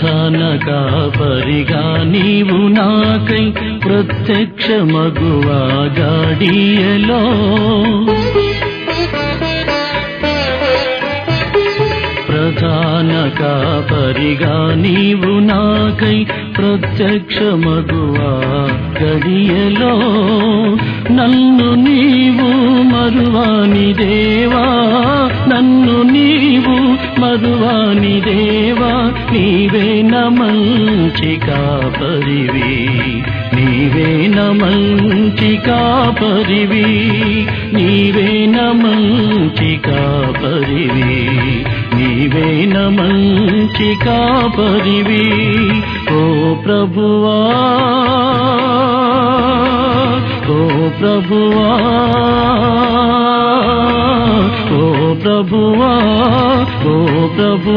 ప్రధాన కాపరిగా నీవు నాకై ప్రత్యక్షమగువా గాడియలో ప్రధాన కాపరిగా నీవు నాకై ప్రత్యక్షమగువా గడియలో నన్ను నీవు మరువాని దేవా నన్ను నీవు మరువాని దేవా నీవే నా మంచి కాపరివి నీవే నా మంచి కాపరివి నీవే నా మంచి కాపరివి నీవే నా మంచి కాపరివి ఓ ప్రభువా ఓ ప్రభువా ఓ ప్రభువా ఓ ప్రభు